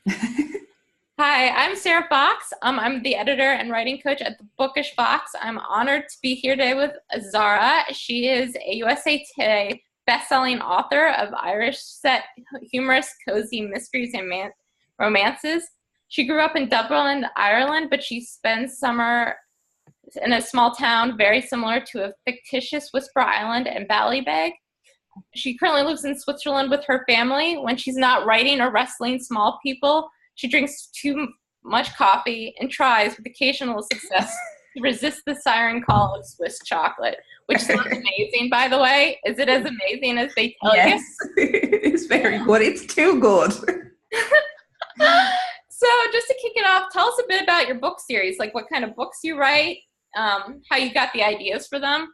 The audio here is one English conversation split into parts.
Hi, I'm Sarah Fox. I'm the editor and writing coach at the Bookish Fox. I'm honored to be here today with Zara. She is a USA Today best-selling author of Irish set humorous, cozy mysteries and romances. She grew up in Dublin, Ireland, but she spends summer in a small town very similar to a fictitious Whisper Island and Ballybeg. She currently lives in Switzerland with her family. When she's not writing or wrestling small people, she drinks too much coffee and tries, with occasional success, to resist the siren call of Swiss chocolate, which sounds amazing, by the way. Is it as amazing as they tell you? Yes, it's very good. It's too good. So just to kick it off, tell us a bit about your book series, like what kind of books you write, how you got the ideas for them.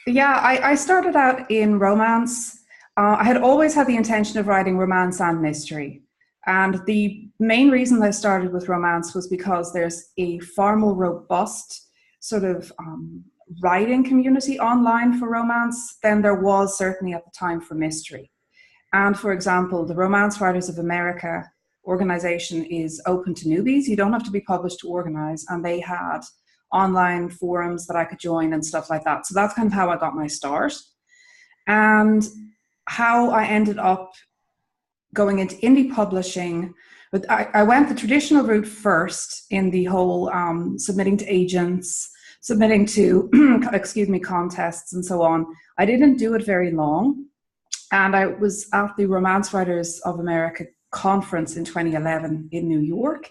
Yeah, I started out in romance. I had always had the intention of writing romance and mystery. And the main reason I started with romance was because there's a far more robust sort of writing community online for romance than there was certainly at the time for mystery. And for example, the Romance Writers of America organization is open to newbies. You don't have to be published to organize. And they had online forums that I could join and stuff like that. So that's kind of how I got my start. And how I ended up going into indie publishing. But I went the traditional route first in the whole submitting to agents, submitting to, contests and so on. I didn't do it very long. And I was at the Romance Writers of America conference in 2011 in New York.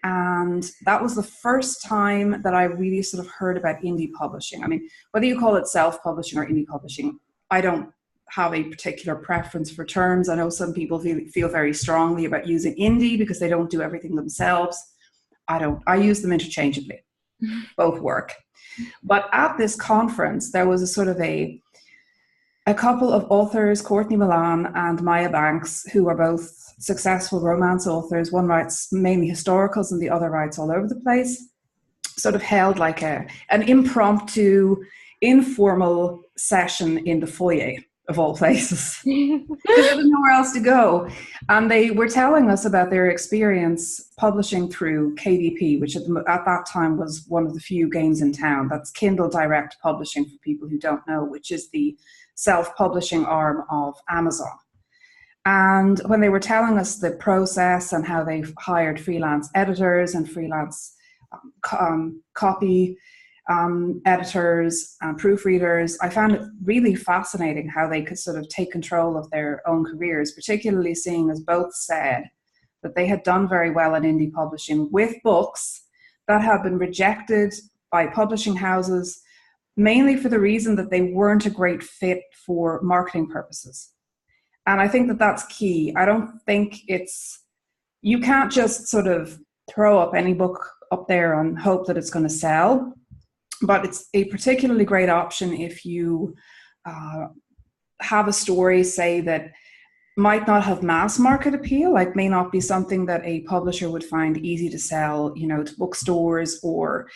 And that was the first time that I really sort of heard about indie publishing. I mean, whether you call it self-publishing or indie publishing, I don't have a particular preference for terms. I know some people feel very strongly about using indie because they don't do everything themselves. I don't. I use them interchangeably. Both work. But at this conference, there was a sort of a couple of authors, Courtney Milan and Maya Banks, who are both successful romance authors. One writes mainly historicals and the other writes all over the place. Sort of held like an impromptu, informal session in the foyer of all places, because there was nowhere else to go. And they were telling us about their experience publishing through KDP, which at that time was one of the few games in town. That's Kindle Direct Publishing, for people who don't know, which is the self-publishing arm of Amazon. And when they were telling us the process and how they've hired freelance editors and freelance copy editors and proofreaders, I found it really fascinating how they could sort of take control of their own careers, particularly seeing as both said that they had done very well in indie publishing with books that had been rejected by publishing houses, mainly for the reason that they weren't a great fit for marketing purposes. And I think that that's key. I don't think you can't just sort of throw up any book up there and hope that it's going to sell. But it's a particularly great option if you have a story, say, that might not have mass market appeal, like may not be something that a publisher would find easy to sell, to bookstores, or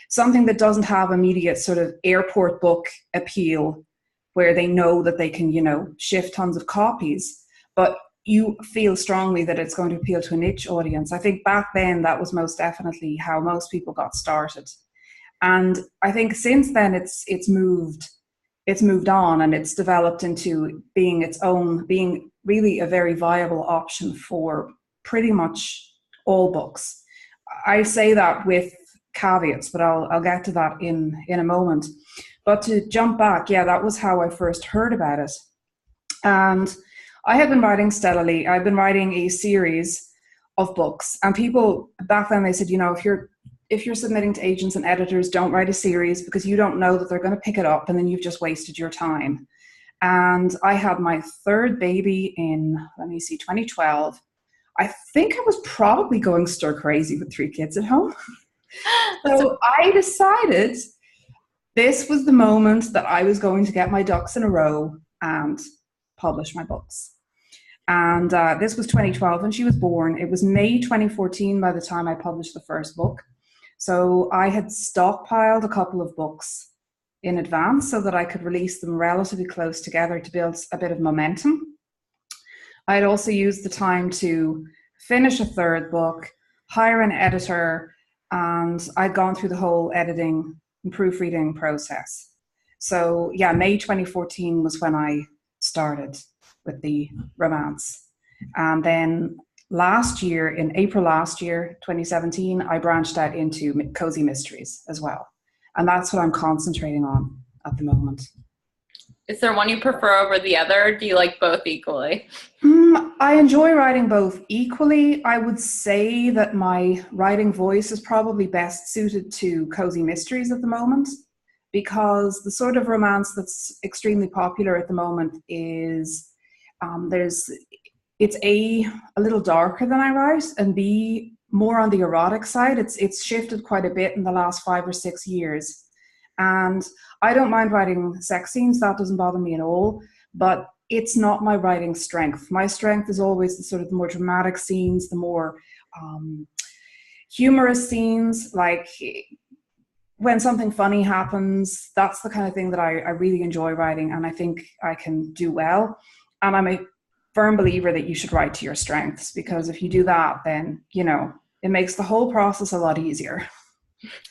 something that doesn't have immediate sort of airport book appeal where they know that they can, shift tons of copies, but you feel strongly that it's going to appeal to a niche audience. I think back then that was most definitely how most people got started. And I think since then it's moved on, and it's developed into being really a very viable option for pretty much all books. I say that with caveats, but I'll get to that in a moment. But to jump back, yeah, that was how I first heard about it. And I had been writing steadily. I've been writing a series of books, and people back then, they said, if you're submitting to agents and editors, don't write a series because you don't know that they're going to pick it up, and then you've just wasted your time. And I had my third baby in, 2012. I think I was probably going stir crazy with 3 kids at home. So I decided this was the moment that I was going to get my ducks in a row and publish my books. And this was 2012 when she was born. It was May 2014 by the time I published the first book. So I had stockpiled a couple of books in advance so that I could release them relatively close together to build a bit of momentum. I had also used the time to finish a third book, hire an editor, and I'd gone through the whole editing and proofreading process. So yeah, May 2014 was when I started with the romance. And then last year, in April last year, 2017, I branched out into cozy mysteries as well. And that's what I'm concentrating on at the moment. Is there one you prefer over the other? Or do you like both equally? I enjoy writing both equally. I would say that my writing voice is probably best suited to cozy mysteries at the moment, because the sort of romance that's extremely popular at the moment is it's a little darker than I write, and B, more on the erotic side. It's shifted quite a bit in the last 5 or 6 years. And I don't mind writing sex scenes, that doesn't bother me at all, but it's not my writing strength. My strength is always the sort of the more dramatic scenes, the more humorous scenes, like when something funny happens. That's the kind of thing that I really enjoy writing, and I think I can do well. And I'm a firm believer that you should write to your strengths, because if you do that, then, you know, it makes the whole process a lot easier.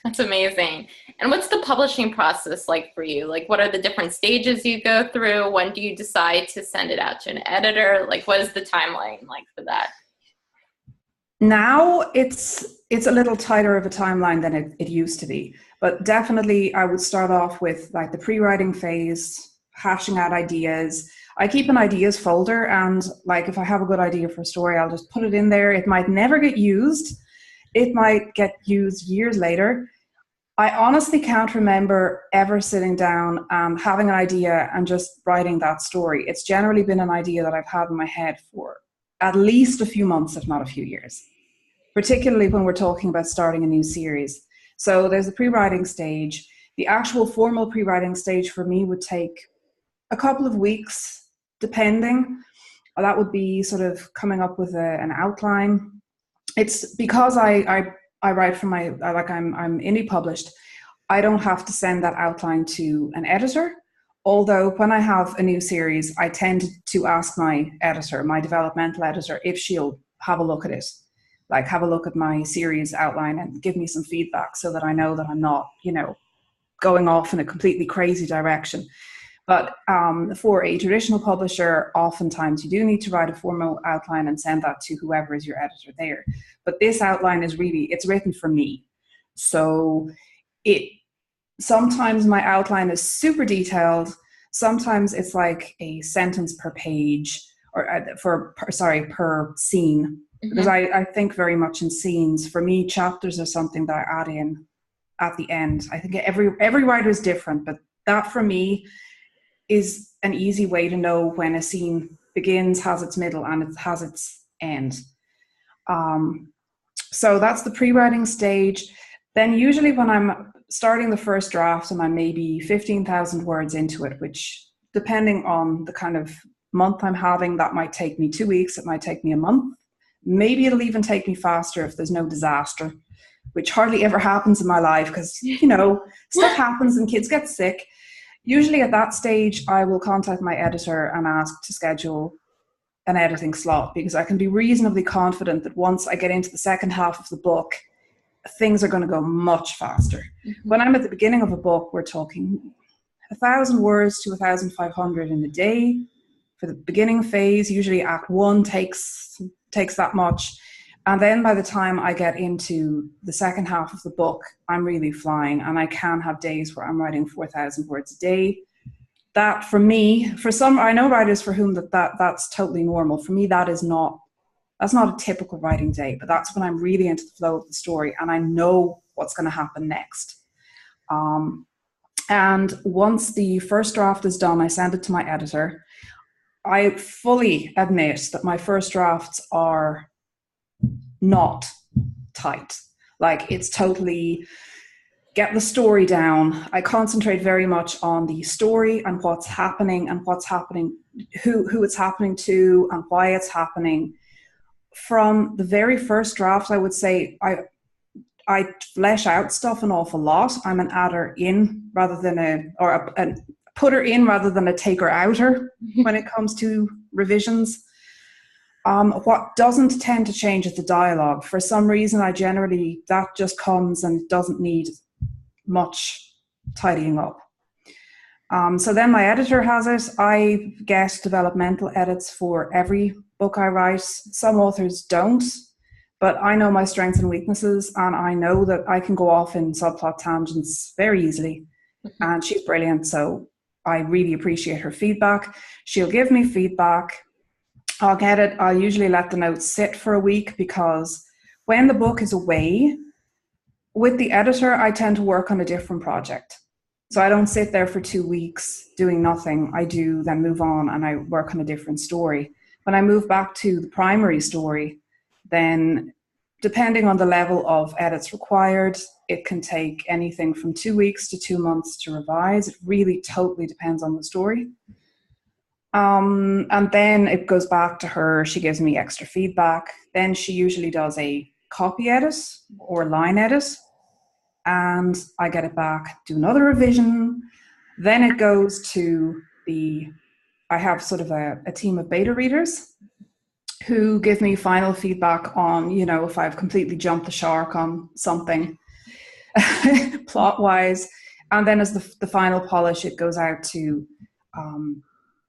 That's amazing. And what's the publishing process like for you? Like, what are the different stages you go through? When do you decide to send it out to an editor? Like, what is the timeline like for that? Now it's a little tighter of a timeline than it used to be. But definitely I would start off with like the pre-writing phase, hashing out ideas. I keep an ideas folder, and like if I have a good idea for a story, I'll just put it in there. It might never get used. It might get used years later. I honestly can't remember ever sitting down and having an idea and just writing that story. It's generally been an idea that I've had in my head for at least a few months, if not a few years, particularly when we're talking about starting a new series. So there's the pre-writing stage. The actual formal pre-writing stage for me would take a couple of weeks, depending. That would be sort of coming up with an outline. It's because I write for I'm indie published. I don't have to send that outline to an editor. Although when I have a new series, I tend to ask my editor, my developmental editor, if she'll have a look at it, like have a look at my series outline and give me some feedback, so that I know that I'm not, you know, going off in a completely crazy direction. But for a traditional publisher, oftentimes you do need to write a formal outline and send that to whoever is your editor there. But this outline is it's written for me. So sometimes my outline is super detailed. Sometimes it's like a sentence per page, or per scene. Because I think very much in scenes. For me, chapters are something that I add in at the end. I think every writer is different, but that for me is an easy way to know when a scene begins, has its middle, and it has its end. So that's the pre-writing stage. Then usually when I'm starting the first draft and I'm maybe 15,000 words into it, which depending on the kind of month I'm having, that might take me 2 weeks, it might take me a month. Maybe it'll even take me faster if there's no disaster, which hardly ever happens in my life, because, you know, stuff happens and kids get sick. Usually at that stage, I will contact my editor and ask to schedule an editing slot, because I can be reasonably confident that once I get into the second half of the book, things are going to go much faster. When I'm at the beginning of a book, we're talking 1,000 words to 1,500 in a day. For the beginning phase, usually Act 1 takes that much. And then by the time I get into the second half of the book, I'm really flying, and I can have days where I'm writing 4,000 words a day. That for me, for some, I know writers for whom that's totally normal. For me, that's not a typical writing day, but that's when I'm really into the flow of the story and I know what's going to happen next. And once the first draft is done, I send it to my editor. I fully admit that my first drafts are not tight. Like, it's totally get the story down. I concentrate very much on the story and what's happening, who it's happening to, and why it's happening. From the very first draft, I would say I flesh out stuff an awful lot. I'm an adder in rather than a putter in rather than a taker outer when it comes to revisions. What doesn't tend to change is the dialogue. For some reason, that just comes and doesn't need much tidying up. So then my editor has it. I get developmental edits for every book I write. Some authors don't, but I know my strengths and weaknesses, and I know that I can go off in subplot tangents very easily. And she's brilliant, so I really appreciate her feedback. She'll give me feedback. I'll get it. I'll usually let the notes sit for a week, because when the book is away, with the editor, I tend to work on a different project. So I don't sit there for 2 weeks doing nothing. I do then move on and I work on a different story. When I move back to the primary story, then depending on the level of edits required, it can take anything from 2 weeks to 2 months to revise. It really totally depends on the story. And then it goes back to her. She gives me extra feedback. Then she usually does a copy edit or line edit, and I get it back, do another revision. Then it goes to I have sort of a team of beta readers who give me final feedback on, if I've completely jumped the shark on something plot wise. And then as the final polish, it goes out to,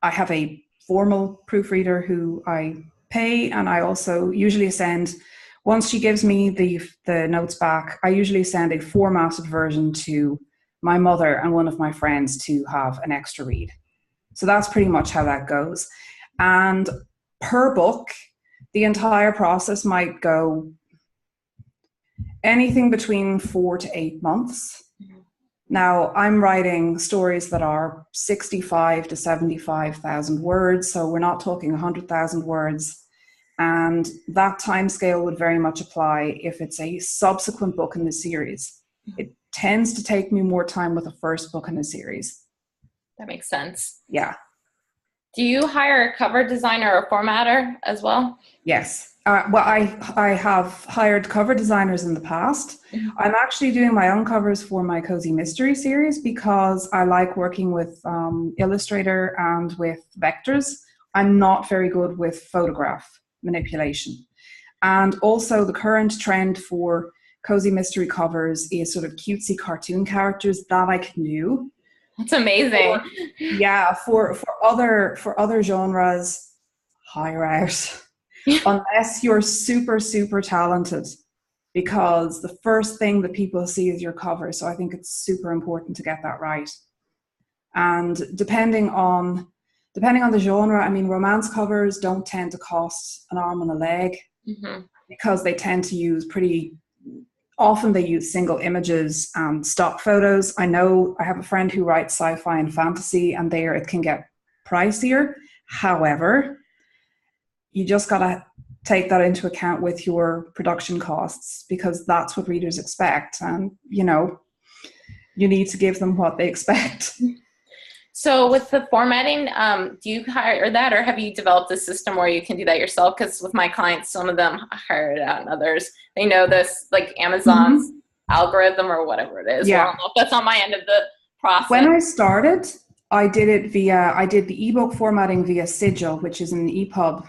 I have a formal proofreader who I pay, and I also usually send, once she gives me the notes back, I usually send a formatted version to my mother and one of my friends to have an extra read. So that's pretty much how that goes. And per book, the entire process might go anything between 4 to 8 months. Now, I'm writing stories that are 65 to 75,000 words, so we're not talking 100,000 words. And that timescale would very much apply if it's a subsequent book in the series. It tends to take me more time with a first book in a series. That makes sense. Yeah. Do you hire a cover designer or formatter as well? Yes. Well, I have hired cover designers in the past. Mm-hmm. I'm actually doing my own covers for my Cozy Mystery series because I like working with Illustrator and with vectors. I'm not very good with photograph manipulation. And also the current trend for Cozy Mystery covers is sort of cutesy cartoon characters that I can do. That's amazing. For other genres, hire out. Unless you're super, super talented, because the first thing that people see is your cover. So I think it's super important to get that right. And depending on the genre, I mean, romance covers don't tend to cost an arm and a leg, mm-hmm. because they tend to use often they use single images and stock photos. I know I have a friend who writes sci-fi and fantasy, and there it can get pricier. However, you just got to take that into account with your production costs, because that's what readers expect. And, you need to give them what they expect. So with the formatting, do you hire that, or have you developed a system where you can do that yourself? Because with my clients, some of them hire it out, and others, they know this, like Amazon's mm-hmm. algorithm or whatever it is. Yeah. Well, that's on my end of the process. When I started, I did the ebook formatting via Sigil, which is an EPUB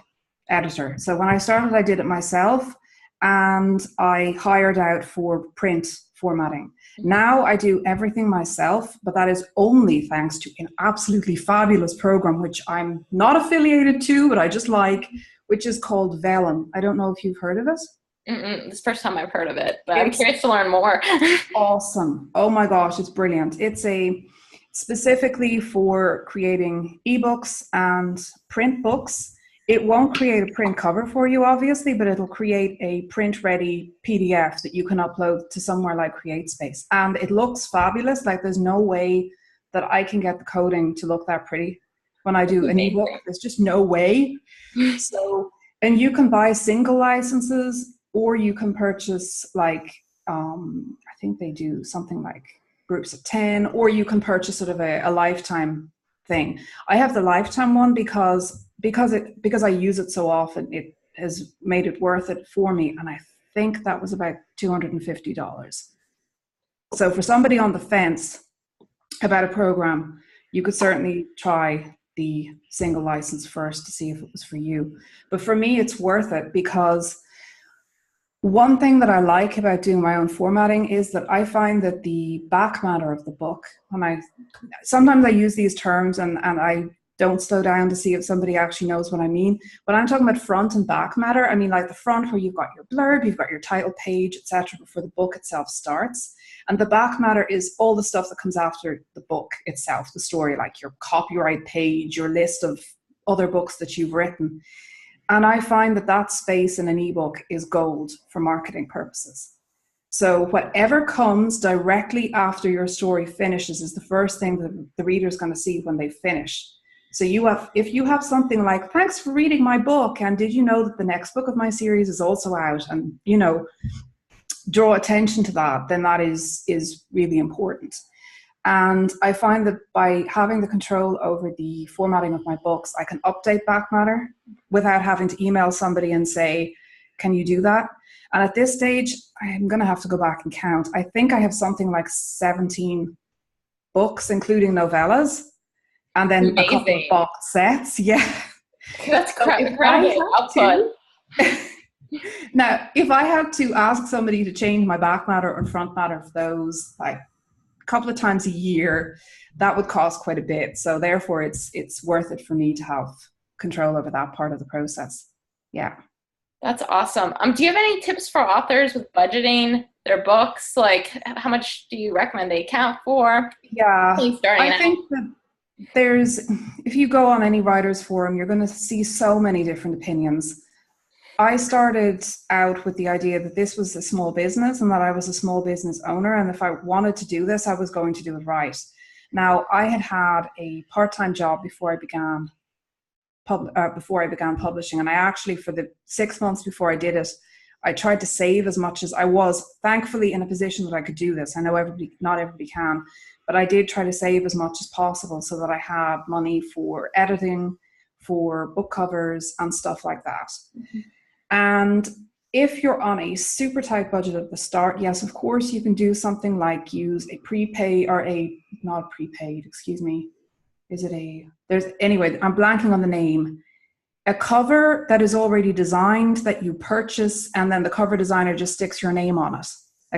editor. So when I started, I did it myself, and I hired out for print formatting. Now I do everything myself, but that is only thanks to an absolutely fabulous program, which I'm not affiliated to, but I just like, which is called Vellum. I don't know if you've heard of it. This is the first time I've heard of it, but I'm curious to learn more. Awesome. Oh my gosh, it's brilliant. It's specifically for creating ebooks and print books. It won't create a print cover for you, obviously, but it'll create a print-ready PDF that you can upload to somewhere like CreateSpace. And it looks fabulous. Like, there's no way that I can get the coding to look that pretty when I do an ebook. There's just no way. So, and you can buy single licenses, or you can purchase I think they do something like groups of 10, or you can purchase sort of a lifetime thing. I have the lifetime one because I use it so often. It has made it worth it for me, and I think that was about $250. So for somebody on the fence about a program, you could certainly try the single license first to see if it was for you. But for me, it's worth it because one thing that I like about doing my own formatting is that I find that the back matter of the book, sometimes I use these terms and I don't slow down to see if somebody actually knows what I mean. But I'm talking about front and back matter. I mean, like the front where you've got your blurb, you've got your title page, etc., before the book itself starts. And the back matter is all the stuff that comes after the book itself, the story, like your copyright page, your list of other books that you've written. And I find that that space in an ebook is gold for marketing purposes. So whatever comes directly after your story finishes is the first thing that the reader is going to see when they finish. So if you have something like, thanks for reading my book, and did you know that the next book of my series is also out, and draw attention to that, then that is really important. And I find that by having the control over the formatting of my books, I can update back matter without having to email somebody and say, can you do that? And at this stage, I'm going to have to go back and count. I think I have something like 17 books, including novellas, and then Amazing. A couple of box sets. Yeah. That's incredible output. Now, if I had to ask somebody to change my back matter or front matter of those, like, couple of times a year, that would cost quite a bit. So therefore it's worth it for me to have control over that part of the process. Yeah. That's awesome. Do you have any tips for authors with budgeting their books? Like, how much do you recommend they account for? Yeah. I think that if you go on any writer's forum, you're going to see so many different opinions. I started out with the idea that this was a small business and that I was a small business owner. And if I wanted to do this, I was going to do it right. Now, I had a part-time job before I began publishing. And I actually, for the 6 months before I did it, I tried to save as much as I was thankfully in a position that I could do this. I know not everybody can, but I did try to save as much as possible so that I had money for editing, for book covers and stuff like that. Mm-hmm. And if you're on a super tight budget at the start, yes, of course, you can do something like use a prepay or not prepaid, excuse me. Anyway, I'm blanking on the name. A cover that is already designed that you purchase and then the cover designer just sticks your name on it.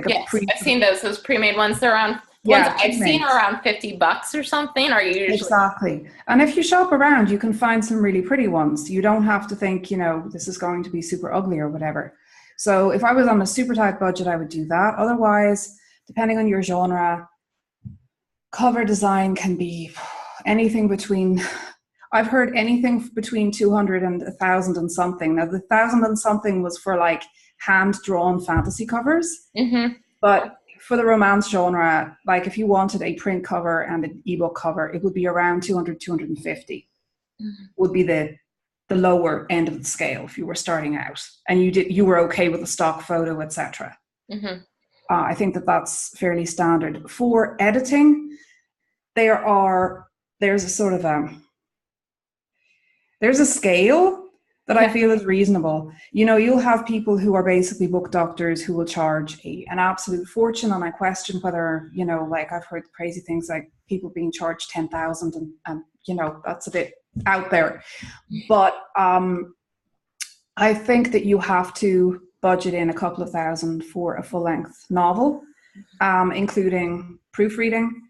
Yes, I've seen those pre-made ones. They're around, ones I've seen are around $50 or something. Are you usually? Exactly. And if you shop around, you can find some really pretty ones. You don't have to think, this is going to be super ugly or whatever. So if I was on a super tight budget, I would do that. Otherwise, depending on your genre, cover design can be anything between, I've heard anything between 200 and 1,000 and something. Now the 1,000 and something was for like hand-drawn fantasy covers. Mm-hmm. But for the romance genre, like if you wanted a print cover and an ebook cover, it would be around 200, 250 would be the lower end of the scale if you were starting out and you were okay with a stock photo, etc. Mm-hmm. I think that's fairly standard. For editing, there's a sort of there's a scale that I feel is reasonable. You'll have people who are basically book doctors who will charge an absolute fortune, and I question whether, like I've heard crazy things like people being charged 10,000 and that's a bit out there. But I think that you have to budget in a couple of thousand for a full-length novel, including proofreading.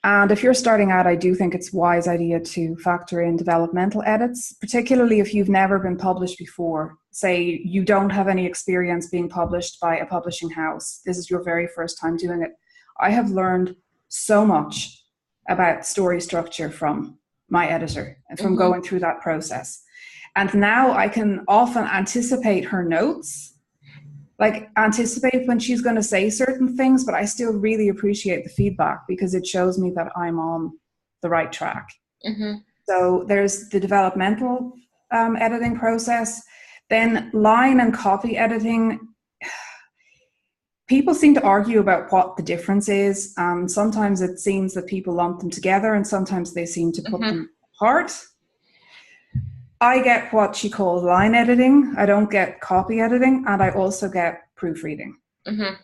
And if you're starting out, I do think it's a wise idea to factor in developmental edits, particularly if you've never been published before. Say you don't have any experience being published by a publishing house. This is your very first time doing it. I have learned so much about story structure from my editor and from going through that process. And now I can often anticipate her notes, like anticipate when she's going to say certain things, but I still really appreciate the feedback because it shows me that I'm on the right track. Mm-hmm. So there's the developmental editing process. Then line and copy editing. People seem to argue about what the difference is. Sometimes it seems that people lump them together and sometimes they seem to put them apart. I get what she calls line editing. I don't get copy editing, and I also get proofreading. Mm-hmm.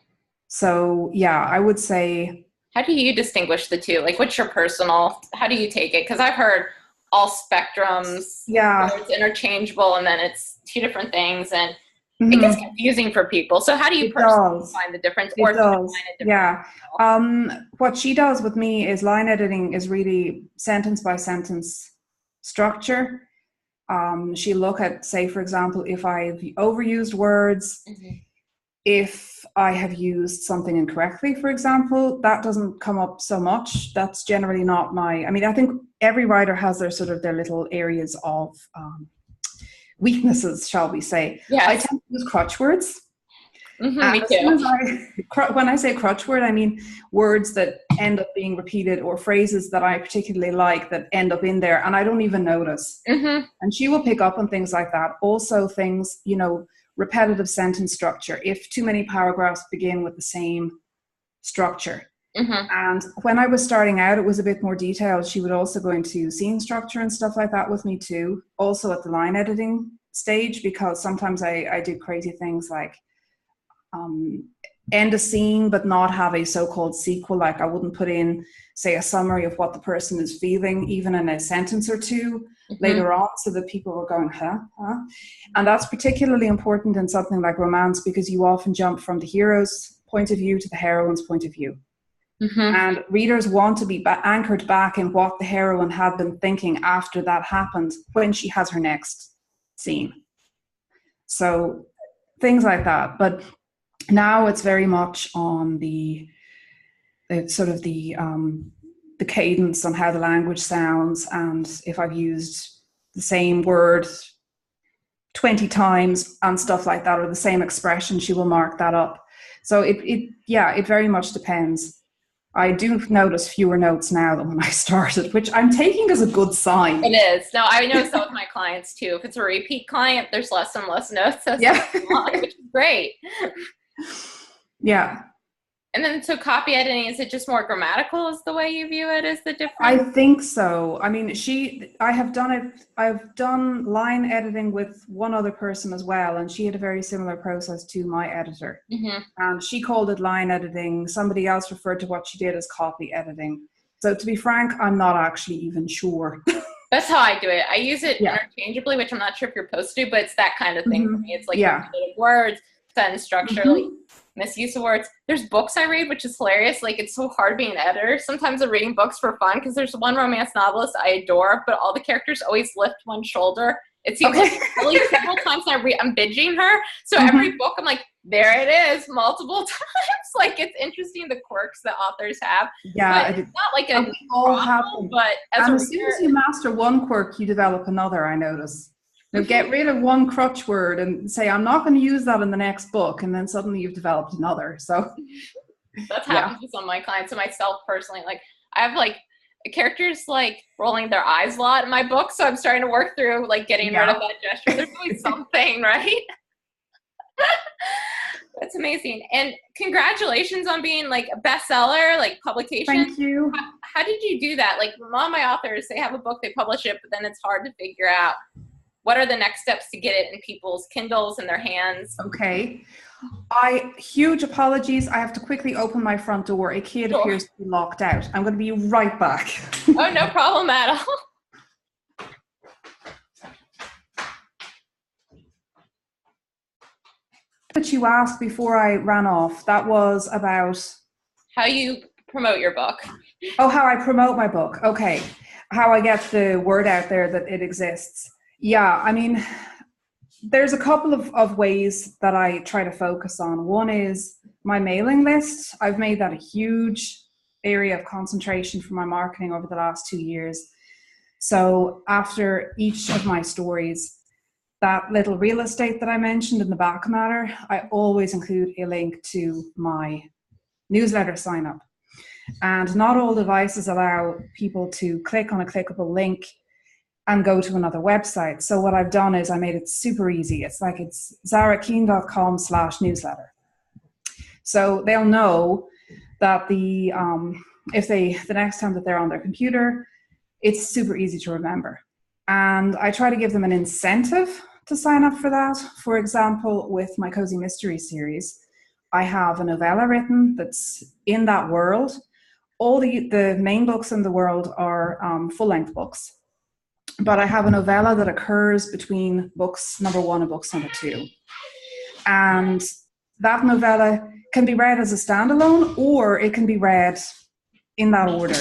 So yeah, I would say. How do you distinguish the two? Like, what's your personal? How do you take it? Because I've heard all spectrums Yeah. where it's interchangeable and then it's two different things, and it gets Mhm. confusing for people. So how do you It personally does. find the difference, or It do you does. find it different? Yeah. What she does with me is line editing is really sentence by sentence structure. She'll look at, say, for example, if I've overused words, if I have used something incorrectly, for example, that doesn't come up so much. That's generally not my, I mean, I think every writer has their sort of their little areas of weaknesses, shall we say. I Yes. tend to use crutch words. And Me as soon too. as when I say crutch word, I mean words that end up being repeated or phrases that I particularly like that end up in there and I don't even notice. And she will pick up on things like that. Also things, you know, repetitive sentence structure. If too many paragraphs begin with the same structure. And when I was starting out, it was a bit more detailed. She would also go into scene structure and stuff like that with me too. Also at the line editing stage, because sometimes I do crazy things like end a scene but not have a so-called sequel. Like I wouldn't put in, say, a summary of what the person is feeling even in a sentence or two later on, so that people were going huh. And that's particularly important in something like romance, because you often jump from the hero's point of view to the heroine's point of view. And readers want to be anchored back in what the heroine had been thinking after that happened when she has her next scene. So things like that. But now it's very much on the sort of the cadence, on how the language sounds, and if I've used the same word 20 times and stuff like that, or the same expression, she will mark that up. So it very much depends. I do notice fewer notes now than when I started, which I'm taking as a good sign. It is. No, I notice that with my clients too. If it's a repeat client, there's less and less notes as Yeah. which is great. Yeah. And then, so copy editing, is it just more grammatical is the way you view it? Is the difference? I think so. I mean, I have done it. I've done line editing with one other person as well, and she had a very similar process to my editor. And she called it line editing. Somebody else referred to what she did as copy editing. So to be frank, I'm not actually even sure. That's how I do it. I use it interchangeably, which I'm not sure if you're supposed to, but it's that kind of thing for me. It's like repetitive words, sentence structure, like misuse of words. There's books I read, which is hilarious. Like, it's so hard being an editor. Sometimes I'm reading books for fun, because there's one romance novelist I adore, but all the characters always lift one shoulder. It seems like really several times I'm binging her. So every book I'm like, there it is, multiple times. Like, it's interesting the quirks that authors have. Yeah, but it's not like a all problem, happen. but as soon as you master one quirk, you develop another, I notice. Now, get rid of one crutch word and say, I'm not going to use that in the next book, and then suddenly you've developed another. So that's happened with some of my clients and myself personally. Like, I have like characters like rolling their eyes a lot in my book, so I'm starting to work through like getting rid of that gesture. There's always something, right? That's amazing. And congratulations on being like a bestseller, like publication. Thank you. How did you do that? Like, a lot of my authors, they have a book, they publish it, but then it's hard to figure out what are the next steps to get it in people's Kindles in their hands. Okay. Huge apologies. I have to quickly open my front door. A kid appears to be locked out. I'm going to be right back. Oh, no problem at all. That you asked before I ran off, that was about how you promote your book. Oh, how I promote my book. Okay. How I get the word out there that it exists. Yeah, I mean, there's a couple of ways that I try to focus on. One is my mailing list. I've made that a huge area of concentration for my marketing over the last 2 years. So after each of my stories, that little real estate that I mentioned in the back matter, I always include a link to my newsletter sign up. And not all devices allow people to click on a clickable link and go to another website. So what I've done is I made it super easy. It's like it's zarakeane.com/newsletter. So they'll know that if the next time that they're on their computer, it's super easy to remember. And I try to give them an incentive to sign up for that. For example, with my Cozy Mystery series, I have a novella written that's in that world. All the main books in the world are full-length books. but I have a novella that occurs between books number 1 and books number 2. And that novella can be read as a standalone, or it can be read in that order.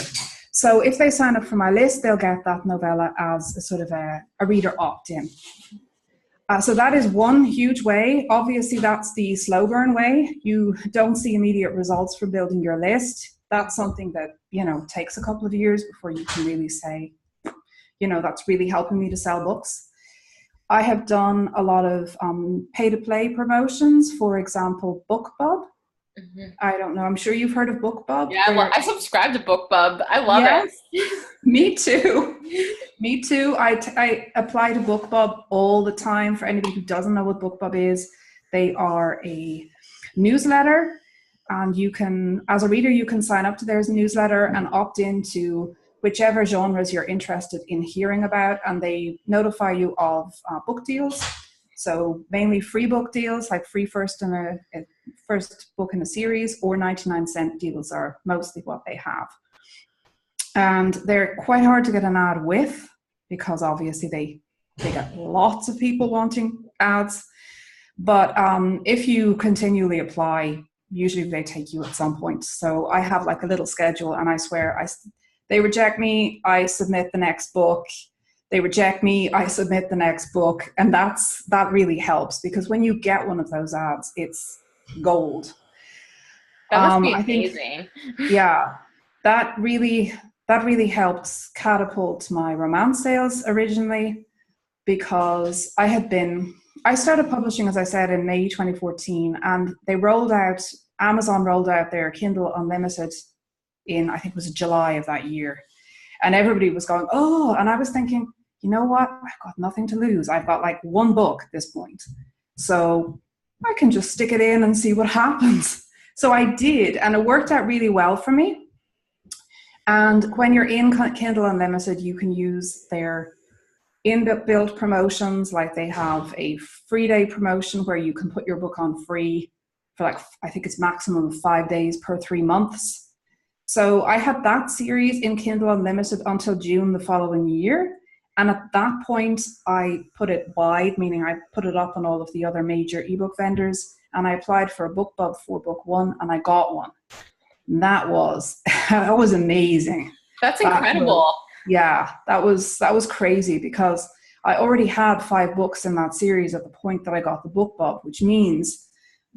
So if they sign up for my list, they'll get that novella as a sort of a reader opt-in. So that is one huge way. Obviously, that's the slow burn way. You don't see immediate results from building your list. That's something that, takes a couple of years before you can really say, that's really helping me to sell books. I have done a lot of pay-to-play promotions, for example, BookBub. Mm-hmm. I don't know. I'm sure you've heard of BookBub. Yeah, well, I subscribe to BookBub. I love it. Me too. Me too. I apply to BookBub all the time. For anybody who doesn't know what BookBub is, they are a newsletter, and you can, as a reader, you can sign up to their newsletter and opt into whichever genres you're interested in hearing about, and they notify you of book deals. So mainly free book deals, like free first book in a series, or 99-cent deals are mostly what they have. And they're quite hard to get an ad with, because obviously they get lots of people wanting ads. But if you continually apply, usually they take you at some point. So I have like a little schedule, and I swear they reject me, I submit the next book. They reject me, I submit the next book. And that really helps, because when you get one of those ads, it's gold. That must be amazing. Yeah, that really helped catapult my romance sales originally, because I started publishing, as I said, in May 2014, and Amazon rolled out their Kindle Unlimited in, I think it was July of that year. And everybody was going, oh, and I was thinking, you know what? I've got nothing to lose. I've got like one book at this point. So I can just stick it in and see what happens. So I did, and it worked out really well for me. And when you're in Kindle Unlimited, you can use their inbuilt promotions. Like they have a free day promotion where you can put your book on free for like, I think it's maximum of 5 days per 3 months. So I had that series in Kindle Unlimited until June the following year. And at that point, I put it wide, meaning I put it up on all of the other major ebook vendors. And I applied for a BookBub for book 1, and I got one. And that was amazing. That's incredible. That was crazy, because I already had 5 books in that series at the point that I got the BookBub, which means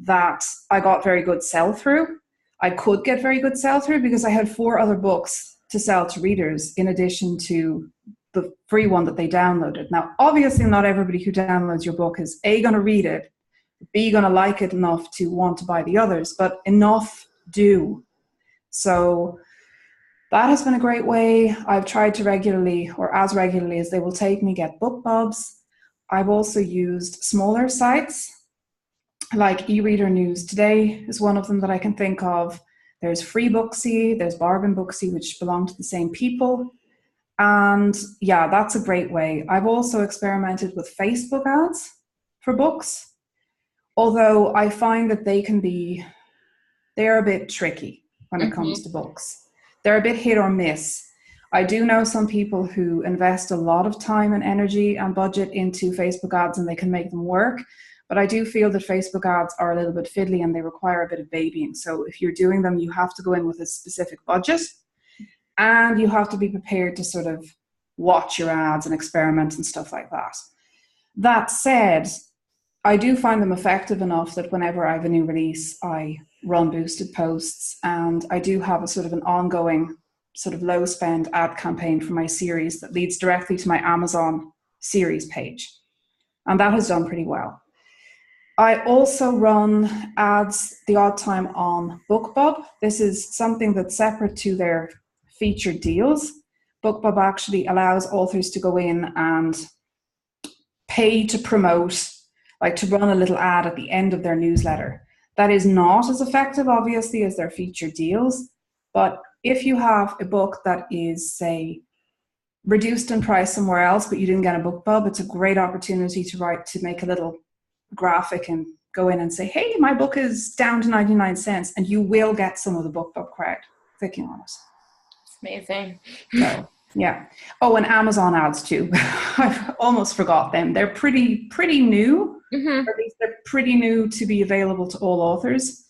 that I got very good sell-through. I could get very good sell-through because I had 4 other books to sell to readers in addition to the free one that they downloaded. Now, obviously not everybody who downloads your book is A, going to read it, B, going to like it enough to want to buy the others, but enough do. So that has been a great way. I've tried to regularly, or as regularly as they will take me, get BookBubs. I've also used smaller sites like eReader News Today is one of them that I can think of. There's Free Booksy, there's Bargain Booksy, which belong to the same people. And yeah, that's a great way. I've also experimented with Facebook ads for books, although I find that they're a bit tricky when it comes to books. They're a bit hit or miss. I do know some people who invest a lot of time and energy and budget into Facebook ads, and they can make them work. But I do feel that Facebook ads are a little bit fiddly, and they require a bit of babying. So if you're doing them, you have to go in with a specific budget, and you have to be prepared to sort of watch your ads and experiment and stuff like that. That said, I do find them effective enough that whenever I have a new release, I run boosted posts, and I do have a sort of an ongoing sort of low spend ad campaign for my series that leads directly to my Amazon series page. And that has done pretty well. I also run ads the odd time on BookBub. This is something that's separate to their featured deals. BookBub actually allows authors to go in and pay to promote, like to run a little ad at the end of their newsletter. That is not as effective, obviously, as their featured deals. But if you have a book that is, say, reduced in price somewhere else, but you didn't get a BookBub, it's a great opportunity to make a little graphic and go in and say, hey, my book is down to 99 cents, and you will get some of the BookBub crowd clicking on it. It's amazing. So Yeah. Oh, and Amazon ads too. I've almost forgot them. They're pretty new, Hmm. or at least they're pretty new to be available to all authors.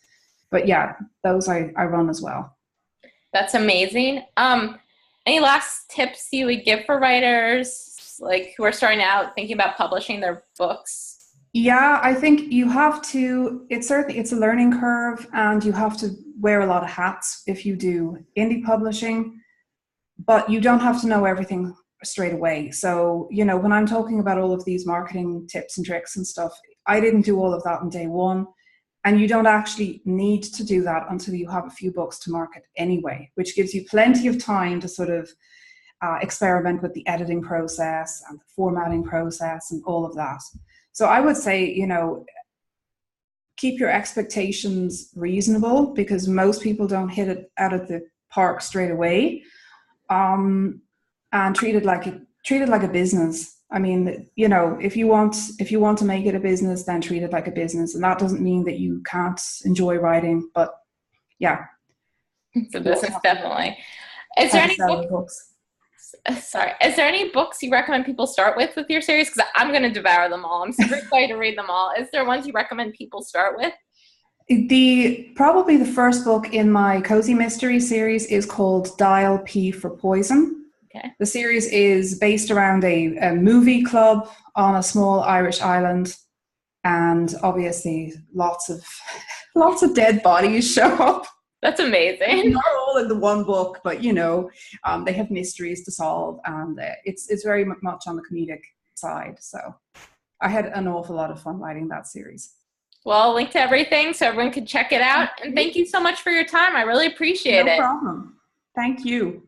But yeah, those I run as well. That's amazing. Any last tips you would give for writers like who are starting out thinking about publishing their books? Yeah, I think you have to, it's a learning curve and you have to wear a lot of hats if you do indie publishing, but you don't have to know everything straight away. So, when I'm talking about all of these marketing tips and tricks and stuff, I didn't do all of that on day one. And you don't actually need to do that until you have a few books to market anyway, which gives you plenty of time to sort of experiment with the editing process and the formatting process and all of that. So I would say, keep your expectations reasonable because most people don't hit it out of the park straight away. And treat it like a business. I mean, if you want to make it a business, then treat it like a business, and that doesn't mean that you can't enjoy writing. But yeah, It's a you also business, have to learn definitely. Is how there to any sell book? your books. Sorry, is there any books you recommend people start with your series? Because I'm going to devour them all. I'm super excited to read them all. Is there ones you recommend people start with? Probably the first book in my cozy mystery series is called Dial P for Poison. Okay. The series is based around a movie club on a small Irish island, and obviously lots of dead bodies show up. That's amazing. Not all in the one book, but they have mysteries to solve, and it's very much on the comedic side. So I had an awful lot of fun writing that series. Well, I'll link to everything so everyone can check it out. And thank you so much for your time. I really appreciate No it. problem. Thank you.